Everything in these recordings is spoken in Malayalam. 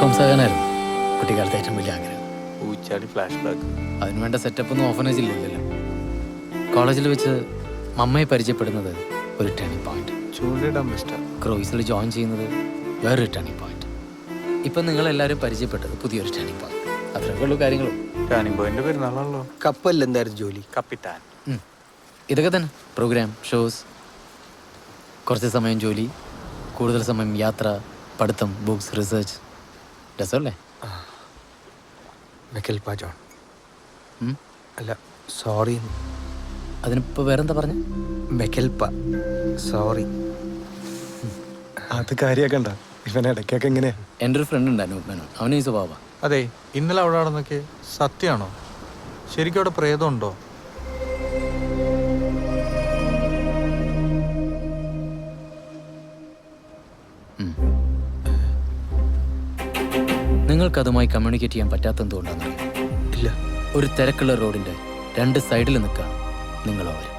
പെർഫോമൻസ് ആകാനായിരുന്നു കുട്ടിക്കാലത്തെ ഏറ്റവും വലിയ ആഗ്രഹം. ഊച്ചാടി ഫ്ലാഷ് ബാക്ക്. അതിനുവേണ്ട സെറ്റപ്പൊന്നും ഓഫനേജിലില്ലല്ലോ. കോളേജിൽ വെച്ച് മമ്മയെ പരിചയപ്പെടുന്നത് ഒരു ടേണിംഗ് പോയിന്റ്. ചൂണ്ടിടാൻ ബെസ്റ്റാ. ക്രൂയിസിൽ ജോയിൻ ചെയ്യുന്നത് വേറൊരു ടേണിംഗ് പോയിന്റ്. ഇപ്പം നിങ്ങളെല്ലാവരും പരിചയപ്പെട്ടത് പുതിയൊരു ടേണിംഗ് പോയിന്റ്. അത്രയൊക്കെ ഉള്ളൂ കാര്യങ്ങളും. ടേണിംഗ് പോയിന്റ് പെരുന്നാളാണല്ലോ. കപ്പലിൽ എന്തായിരുന്നു ജോലി? കപ്പിത്താൻ. ഇതൊക്കെ തന്നെ. പ്രോഗ്രാം, ഷോസ്, കുറച്ച് സമയം ജോലി, കൂടുതൽ സമയം യാത്ര, പഠിത്തം, ബുക്സ്, റിസർച്ച്. രസമല്ലേ? മെക്കൽപ്പ ജോൺ. അല്ല, സോറി. അതിനിപ്പോൾ വേറെന്താ പറഞ്ഞ? മെക്കൽപ്പ, സോറി. അത് കാര്യാക്കണ്ട. ഇവൻ ഇടയ്ക്കൊക്കെ എങ്ങനെയാ? എൻ്റെ ഒരു ഫ്രണ്ട് ഉണ്ട് അനൂപ് മേനോൻ. അവന് ഈ സ്വഭാവമാണ്. അതെ, ഇന്നലെ അവിടെ നടന്നൊക്കെ സത്യമാണോ? ശരിക്കും അവിടെ പ്രേതമുണ്ടോ? നിങ്ങൾക്കതുമായി കമ്മ്യൂണിക്കേറ്റ് ചെയ്യാൻ പറ്റാത്തതുകൊണ്ടാണെന്നറിയാം. ഇല്ല. ഒരു തിരക്കുള്ള റോഡിൻ്റെ രണ്ട് സൈഡിൽ നിൽക്കുകയാണ് നിങ്ങളോ അവരും.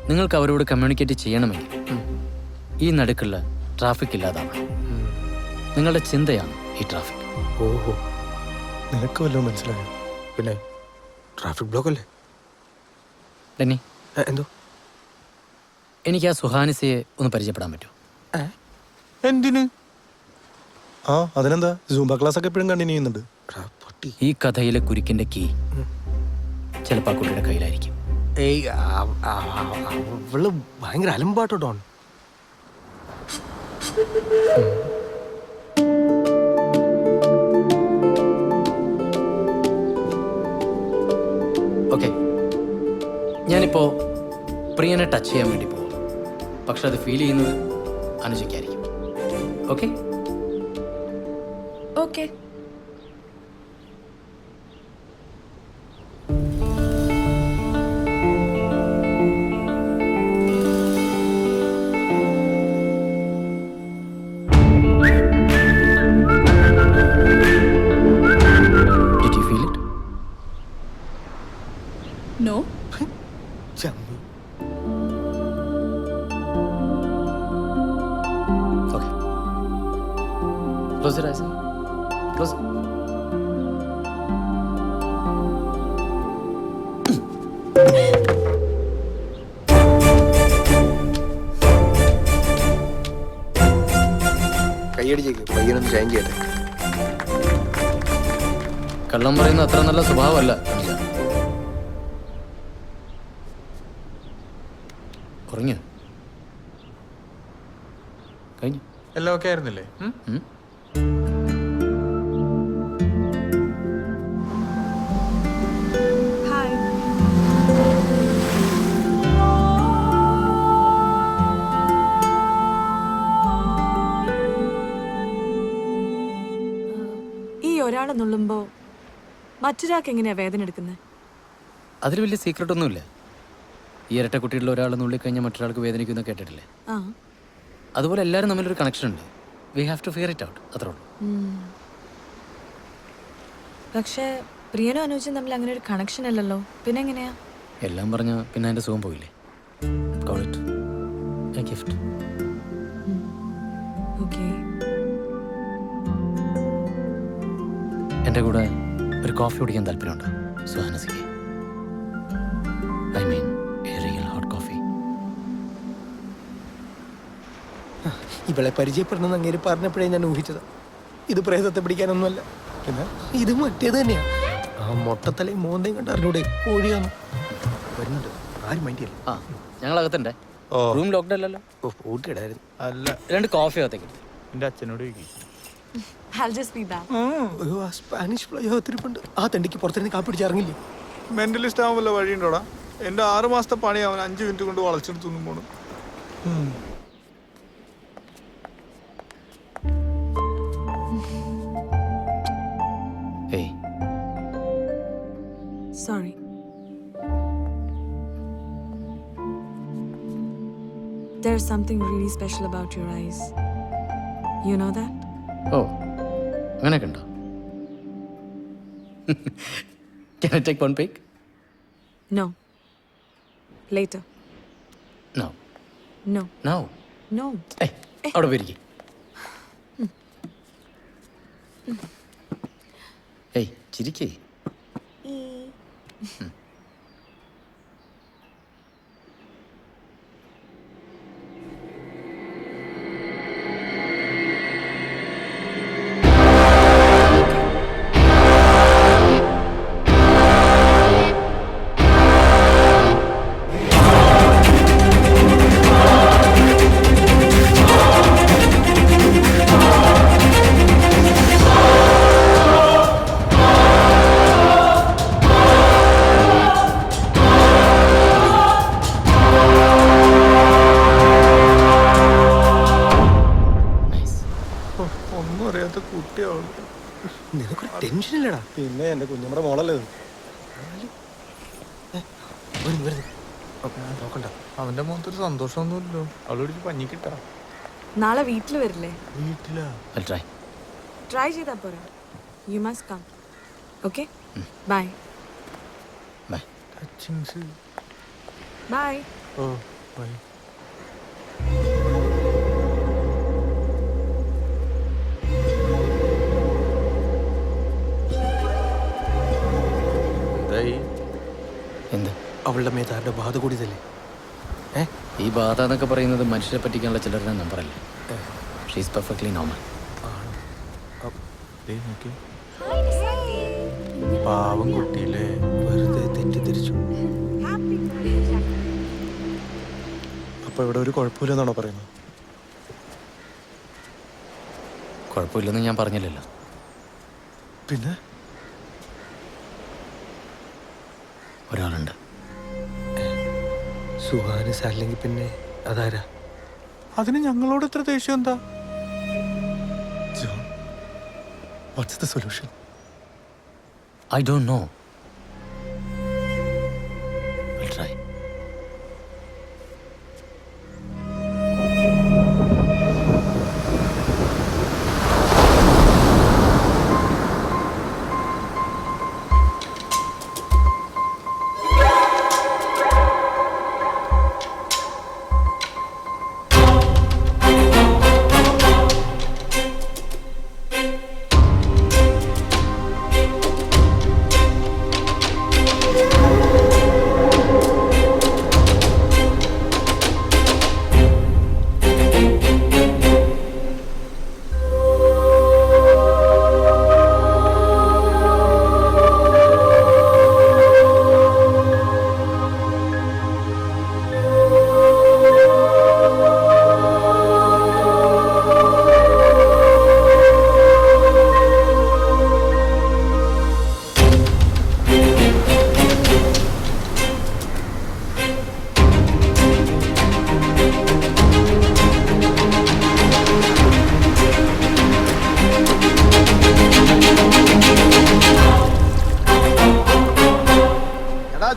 നിങ്ങൾക്ക് അവരോട് കമ്മ്യൂണിക്കേറ്റ് ചെയ്യണമെങ്കിൽ ഈ നടുക്കുള്ള ട്രാഫിക് ഇല്ലാതാവണം. നിങ്ങളുടെ ചിന്തയാണ് ഈ ട്രാഫിക്. ഓഹോ, നിനക്ക് വല്ലതും മനസ്സിലായോ? പിന്നെ ട്രാഫിക് ബ്ലോക്ക് അല്ലേ? ഡെന്നി, എന്തോ? എനിക്ക് ആ സുഹാനിസയെ ഒന്ന് പരിചയപ്പെടാൻ പറ്റുമോ? എന്തിന്? ആ, അതിനെന്താ? സൂംബ ക്ലാസ് ഒക്കെ എപ്പോഴും കണ്ടിന്യൂ ചെയ്യുന്നുണ്ട്. ഈ കഥയിലെ കുരുക്കിന്റെ കീ ചിലപ്പോൾ ആ കുട്ടിയുടെ കയ്യിലായിരിക്കും. ഏയ്, അവള് ഭയങ്കര അലമ്പാട്ടോ ഡോൺ. ഓക്കെ, ഞാനിപ്പോൾ പ്രിയനെ ടച്ച് ചെയ്യാൻ വേണ്ടി പോകും. പക്ഷെ അത് ഫീൽ ചെയ്യുന്നത് അനുജയ്ക്കായിരിക്കും. Okay? Okay. Did you feel it? No. ചമ്മി. Okay. Close your eyes. Close. കൈയടിച്ചേക്ക്, പയ്യനൊന്ന് ഷൈൻ ചെയ്യട്ടെ. കള്ളം പറയുന്ന അത്ര നല്ല സ്വഭാവമല്ല അനുജ. ഉറങ്ങിയോ? കഴിഞ്ഞു. എല്ലാം ഒക്കെ ആയിരുന്നില്ലേ? ഹായ്. ഈ ഒരാളെ നുള്ളുമ്പോ മറ്റൊരാൾക്ക് എങ്ങനെയാ വേദന എടുക്കുന്നത്? അതിൽ വലിയ സീക്രട്ട് ഒന്നുമില്ല. ഈ ഇരട്ട കുട്ടികളിൽ ഒരാൾ നുള്ളിക്കഴിഞ്ഞാൽ മറ്റൊരാൾക്ക് വേദനിക്കുന്ന കേട്ടിട്ടില്ലേ? ആ. അതുപോലെ എല്ലാവരും തമ്മിലൊരു കണക്ഷൻ ഉണ്ട്. We have to fear it out. അത്രേ ഉള്ളൂ. പക്ഷേ പ്രിയനും അനുജും തമ്മിൽ അങ്ങനെ ഒരു കണക്ഷൻ അല്ലല്ലോ. പിന്നെ എങ്ങനെയാ? എല്ലാം പറഞ്ഞ പിന്നെ എൻ്റെ സുഖം പോയില്ലേ. Call it a gift. Okay. എൻ്റെ കൂടെ ഒരു കോഫി കുടിക്കാൻ താല്പര്യമുണ്ടോ സുഹാനസിക്ക്? I mean a real hot coffee. ഇവളെ പരിചയപ്പെടണമെന്ന് അങ്ങേര് പറഞ്ഞപ്പോഴേ ഞാൻ ഊഹിച്ചത്. ഇത് പ്രേതത്തെ പിടിക്കാനൊന്നുമല്ല. പിന്നെ ഇത് മറ്റേത് തന്നെയാ. ആ മൊട്ടത്തലയും മോന്തയും കണ്ട് അറിഞ്ഞൂടെ കോഴിയാണ്. വരുന്നുണ്ട്, ആരും മൈൻഡ് ചെയ്യല്ല. ആ, ഞങ്ങൾ അകത്തുണ്ടേ. റൂം ലോക്ക്ഡ് അല്ലല്ലോ? ഓ, പൂട്ടിയിടായിരുന്നു. അല്ല, 2 കോഫി അകത്തേക്ക്. എൻ്റെ അച്ഛനോട് ചോദിക്കും. I'll just be back. അയ്യോ, ആ സ്പാനിഷ് ഫ്ലൈ ഒത്തിരിപ്പുണ്ട്. ആ തണ്ടിക്ക് പുറത്തിരുന്ന് കാപ്പി പിടിച്ച് ഇറങ്ങില്ലേ? മെന്റലിസ്റ്റ് ആവാൻ വല്ല വഴിയുണ്ടോടാ? എൻ്റെ 6 മാസത്തെ പണി അവൻ 5 മിനിറ്റ് കൊണ്ട് വളച്ചെടുത്തൊന്നും പോണു. Hey. Sorry. There's something really special about your eyes. You know that? ഓ, അങ്ങനെയൊക്കെ ഉണ്ടോ? Can I take one pic? No. Later. No. No. No. No. ഏയ്, അവിടെ പോയിരിക്കും. ഏയ് ചിരിക്കേ. നൈസ്. ഒന്നും അറിയാത്ത കുട്ടിയാവും. നിനക്കൊരു ടെൻഷൻ ഇല്ലടാ. പിന്നെ എൻ്റെ കുഞ്ഞമ്മയുടെ മോളല്ലേ ഇത്. വരുന്നു നോക്കണ്ട. അവന്റെ മുഖത്തൊരു സന്തോഷമൊന്നുമില്ലല്ലോ. അവള് പിടിച്ച് പഞ്ഞിക്കിട്ടാ. നാളെ വീട്ടിൽ വരില്ലേ? വീട്ടിലാ? I'll try. ട്രൈ ചെയ്താ പോരാ. You must come. Okay bye. Bye. Touchings. Bye. Oh bye. എന്തായി? എന്ത്? അവളുടെ മേത്താരുടെ ബാധ കൂടിയതല്ലേ? ഈ ബാധ എന്നൊക്കെ പറയുന്നത് മനുഷ്യരെ പറ്റിക്കാനുള്ള ചിലരുടെ നമ്പറല്ലേ. She's perfectly normal. നോക്കി പാവം കുട്ടിയില്ലേ. വെറുതെ തെറ്റിദ്ധരിച്ചു. അപ്പൊ ഇവിടെ ഒരു കുഴപ്പമില്ലെന്നാണോ പറയുന്നത്? കുഴപ്പമില്ലെന്ന് ഞാൻ പറഞ്ഞില്ലല്ലോ. പിന്നെ ഒരാളുണ്ട്. സുഹാനിസ് അല്ലെങ്കിൽ പിന്നെ അതാരാ? അതിന് ഞങ്ങളോട് എത്ര ദേഷ്യം എന്താ? John, what's the solution? I don't know. I'll try.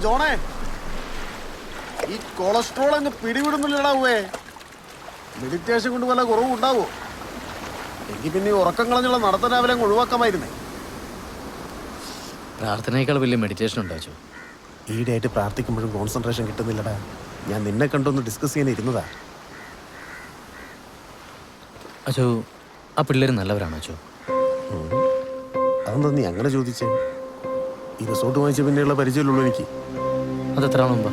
ജോണേ, ഈ കൊളസ്ട്രോൾ അങ്ങ് പിടിവിടുന്നില്ലടാവേ. മെഡിറ്റേഷൻ കൊണ്ട് വല്ല കുറവും ഉണ്ടാവോ? എനിക്ക് പിന്നെ ഈ ഉറക്കം കളഞ്ഞുള്ള നടത്തം രാവിലെ അങ്ങ് ഒഴിവാക്കാമായിരുന്നേ. പ്രാർത്ഥനയേക്കാൾ വലിയ മെഡിറ്റേഷൻ ഉണ്ടോ അച്ചോ? ഈടായിട്ട് പ്രാർത്ഥിക്കുമ്പോഴും കോൺസെൻട്രേഷൻ കിട്ടുന്നില്ലടാ. ഞാൻ നിന്നെ കണ്ടൊന്ന് ഡിസ്കസ് ചെയ്യാൻ ഇരുന്നതാ. അച്ചോ, ആ പിള്ളേർ നല്ലവരാണോ അച്ചോ? അതെന്താ നീ അങ്ങനെ ചോദിച്ചേ? ഈ റിസോർട്ട് വാങ്ങിച്ച പിന്നെയുള്ള പരിചയമുള്ളൂ എനിക്ക്. അതെത്ര മുമ്പാ?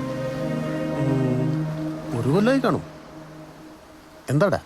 ഒരു കൊല്ലമായി കാണും. എന്താടാ?